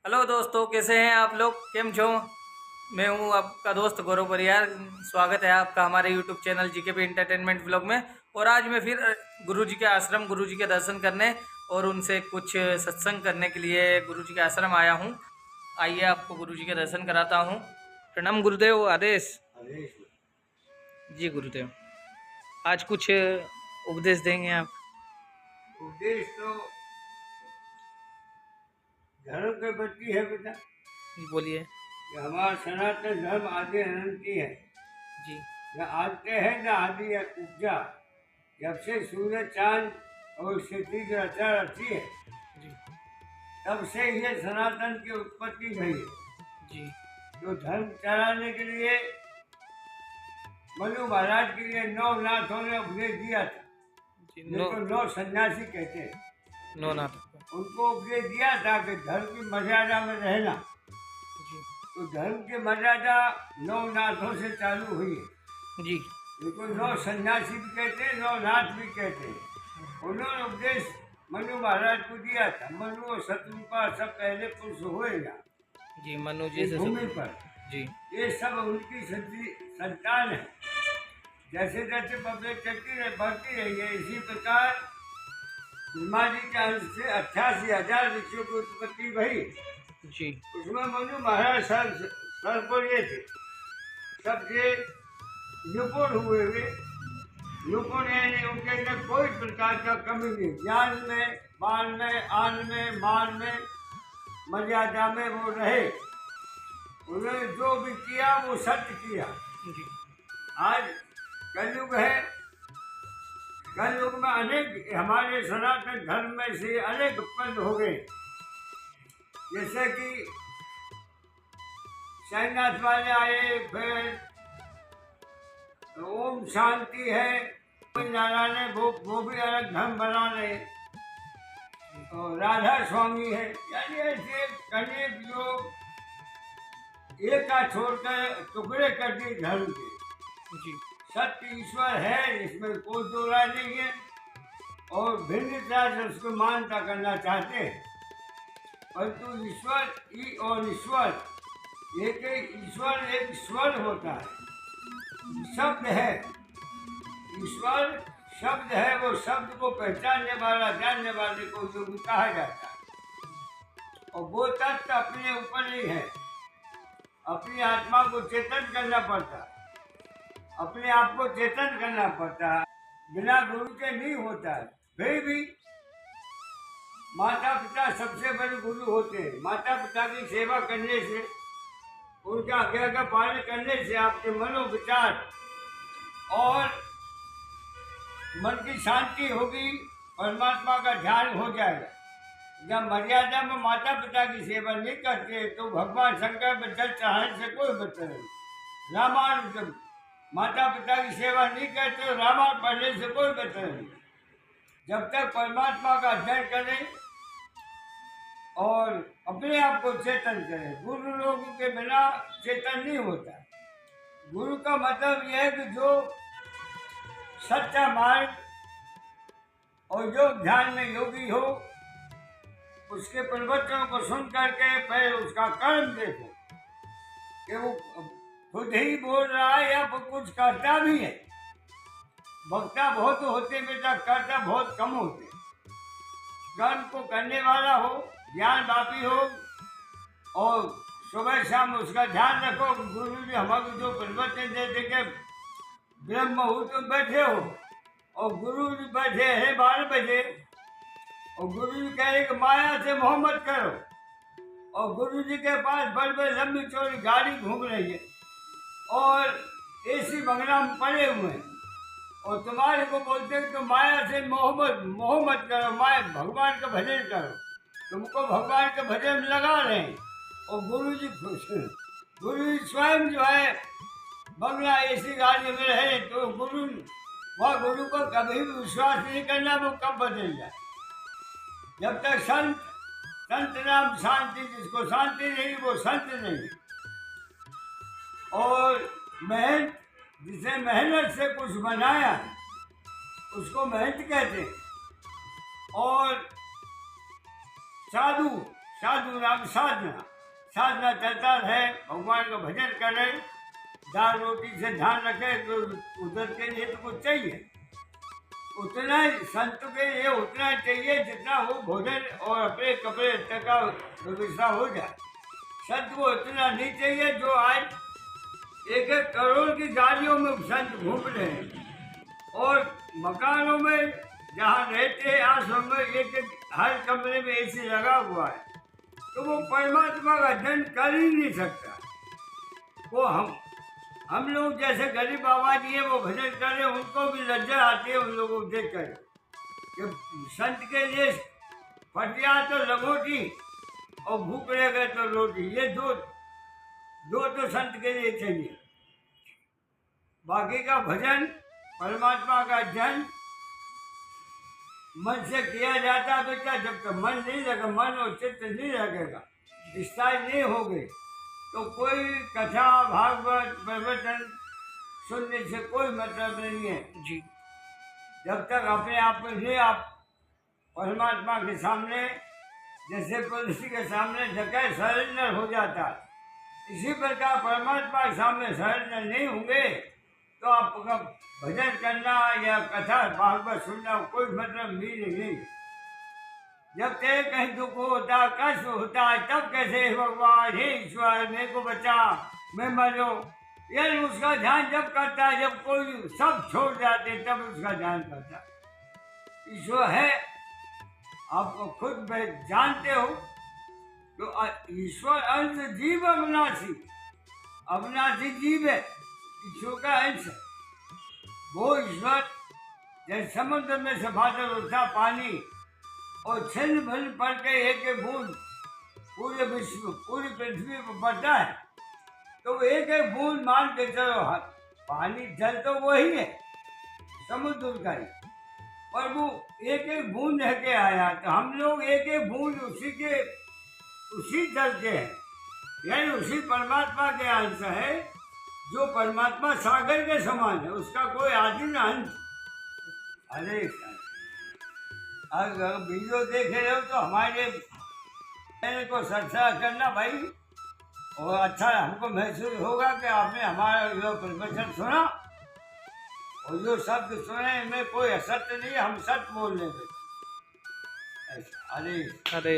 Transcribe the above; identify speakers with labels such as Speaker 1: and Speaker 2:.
Speaker 1: Hello दोस्तों, कैसे हैं आप लोग? केम छो? मैं हूं आपका दोस्त गौरव परियार। स्वागत है आपका हमारे यूट्यूब चैनल जीके पे इंटरटेनमेंट व्लॉग में। और आज मैं फिर गुरु जी के आश्रम, गुरु जी के दर्शन करने और उनसे कुछ सत्संग करने के लिए गुरु जी के आश्रम आया हूं। आइए आपको गुरु जी के दर्शन कराता हूं। प्रणाम गुरुदेव। आदेश।
Speaker 2: आदेश।
Speaker 1: जी गुरुदेव, आज कुछ उपदेश देंगे आप?
Speaker 2: उपदेश तो धर्म के प्रति है बेटा।
Speaker 1: जी बोलिए।
Speaker 2: कि हमारा सनातन धर्म आदि अनंती है।
Speaker 1: जी
Speaker 2: न आते हैं न आदि उपजा। जब से सूरज चांद और स्थिति की रचा रची है,
Speaker 1: जी
Speaker 2: तब से ये सनातन की उत्पत्ति हुई है।
Speaker 1: जी
Speaker 2: जो धर्म चलाने के लिए मनु महाराज के लिए 9 नाथों ने उपदेश दिया था,
Speaker 1: जी।
Speaker 2: जिनको 9 सन्यासी कहते हैं।
Speaker 1: नो नाथ।
Speaker 2: उनको उपदेश दिया था कि धर्म की मर्यादा में रहना।
Speaker 1: जी
Speaker 2: तो धर्म की मर्यादा 9 नाथों से चालू हुई है।
Speaker 1: जी
Speaker 2: इनको 9 सन्यासी भी कहते हैं, 9 नाथ भी कहते हैं। उन्होंने उपदेश मनु महाराज को दिया था। मनु और शत्रुपा सब पहले पुरुष हुएगा
Speaker 1: जी। मनु जी
Speaker 2: इस
Speaker 1: से
Speaker 2: भूमि पर।
Speaker 1: जी
Speaker 2: ये सब उनकी संतान है। जैसे जैसे पब्लिक चलती रही, बढ़ती रही है, इसी प्रकार ब्रह्मा जी के अंश से 88,000 ऋषियों की उत्पत्ति हुई।
Speaker 1: जी
Speaker 2: उसमें मनु महाराज सर पर ये थे, सबसे निपुण हुए वे। निपुण यानी उनके अंदर कोई प्रकार का कमी नहीं। ज्ञान में, बाल में, आन में, मान में, मर्यादा में वो रहे। उन्होंने जो भी किया वो सत्य किया।
Speaker 1: जी
Speaker 2: आज कलयुग है। कलयुग में अनेक हमारे सनातन धर्म में से अनेक उत्पन्न हो गए। जैसे कि साईनाथ वाले आए, फिर ओम शांति है, नारायण है, वो भी अलग धर्म बना रहे। और राधा स्वामी है। यानी ऐसे अनेक लोग एक का छोड़कर टुकड़े कर दिए धर्म के।
Speaker 1: जी
Speaker 2: सत्य ईश्वर है, इसमें कोई दो राय नहीं है। और भिन्नता से उसको मान्यता करना चाहते हैं, परंतु ईश्वर और ईश्वर एक ईश्वर एक स्वर होता है, शब्द है। ईश्वर शब्द है, वो शब्द को पहचानने वाला, जानने वाले को जो भी कहा जाता है। और वो तत्व अपने ऊपर ही है। अपनी आत्मा को चेतन करना पड़ता है, अपने आप को चेतन करना पड़ता है। बिना गुरु के नहीं होता है। फिर भी माता पिता सबसे बड़े गुरु होते हैं। माता पिता की सेवा करने से, उनका आज्ञा का पालन करने से आपके मनोविचार और मन की शांति होगी, परमात्मा का ध्यान हो जाएगा। जब मर्यादा में माता पिता की सेवा नहीं करते तो भगवान शंकर पर जल चढ़ाने से कोई मतलब नहीं। रामायण जब माता पिता की सेवा नहीं करते तो रामायण पढ़ने से कोई मतलब नहीं। जब तक परमात्मा का अध्ययन करें और अपने आप को चेतन करें। गुरु लोगों के बिना चेतन नहीं होता। गुरु का मतलब यह है कि जो सच्चा मार्ग और जो ध्यान में योगी हो, उसके प्रवचनों को सुन करके पहले उसका कर्म देखो कि वो खुद ही बोल रहा है या वो कुछ करता भी है। वक्ता बहुत होते बेटा, करता बहुत कम होते। कर्म को करने वाला हो, ज्ञान वापी हो, और सुबह शाम उसका ध्यान रखो। गुरु जी हमारे जो प्रवचन देते के ब्रह्म मुहूर्त में बैठे हो, और गुरु जी बैठे हैं 12 बजे, और गुरु जी कह रहे कि माया से मोहम्मद करो, और गुरु जी के पास बड़ी बड़ी लंबी चौड़ी गाड़ी घूम रही है और एसी बंगला में पड़े हुए हैं, और तुम्हारे को बोलते हैं तो माया से मोहम्मद करो, माया भगवान का भजन करो। तुमको भगवान के भजन में लगा रहे हैं, और गुरु जी स्वयं जो है बंगला एसी गाड़ी में रहे, तो गुरु को कभी भी विश्वास नहीं करना वो कब बदल जाए। जब तक संत नाम शांति, जिसको शांति नहीं वो संत नहीं। और मेहनत, जिसे मेहनत से कुछ बनाया उसको मेहनत कहते हैं। और साधु साधु नाम साधना, साधना चलता रहे, भगवान का भजन करे, दाल रोटी से ध्यान रखे, तो उधर के लिए तो कुछ चाहिए, उतना ही संत के लिए उतना चाहिए जितना वो भोजन और अपने कपड़े तक का व्यवस्था हो जाए। संत को इतना नहीं चाहिए जो आज 1-1 करोड़ की गाड़ियों में संत घूम रहे हैं और मकानों में जहाँ रहते हैं आश्रम में एक हर कमरे में एसी लगा हुआ है, तो वो परमात्मा का दर्शन कर ही नहीं सकता। वो हम लोग जैसे गरीब बाबा जी है वो भजन कर रहे, उनको भी लज्जा आती है उन लोगों को देख कर कि संत के लिए फटिया तो लंगोटी और भूख रह गए तो रोटी, ये दो तो संत के लिए चाहिए। बाकी का भजन परमात्मा का जन मन से किया जाता है बेटा, जब तक मन नहीं लगा, मन और चित्त नहीं लगेगा, स्थायी नहीं हो गई, तो कोई कथा भागवत प्रवचन सुनने से कोई मतलब नहीं है
Speaker 1: जी।
Speaker 2: जब तक अपने आप में नहीं आप परमात्मा के सामने जैसे पुलिस के सामने जगह सरेंडर हो जाता है, इसी प्रकार परमात्मा के सामने सरेंडर नहीं होंगे तो आपका भजन करना या कथा भागवत सुनना कोई मतलब नहीं। जब तेरे कहीं दुख होता कष्ट होता है तब कैसे भगवान हे ईश्वर मेरे को बचा मैं मरो, यार उसका ध्यान जब करता है जब कोई सब छोड़ जाते तब उसका ध्यान करता है। ईश्वर है आपको खुद जानते हो, तो ईश्वर अंश जीव अविनाशी जीव है, ईश्वर का अंश। वो ईश्वर जैसे समुद्र में से बादल उठा पानी और छिन्न भिन्न पड़ के एक बूंद पूरे विश्व पूरी पृथ्वी पर पड़ता है, तो एक बूंद मान के चलो पानी जल तो वही है समुद्र का ही, पर वो एक बूंद रह के आया, तो हम लोग एक बूंद उसी जल के हैं, यानी उसी परमात्मा के अंश है जो परमात्मा सागर के समान है, उसका कोई आदि न अंश। अरे अगर वीडियो देख रहे हो तो हमारे चैनल को सब्सक्राइब करना भाई, और अच्छा हमको महसूस होगा कि आपने हमारा जो प्रवचन सुना और जो शब्द सुने इनमें कोई असत्य नहीं, हम सत्य बोल रहे हैं। अरे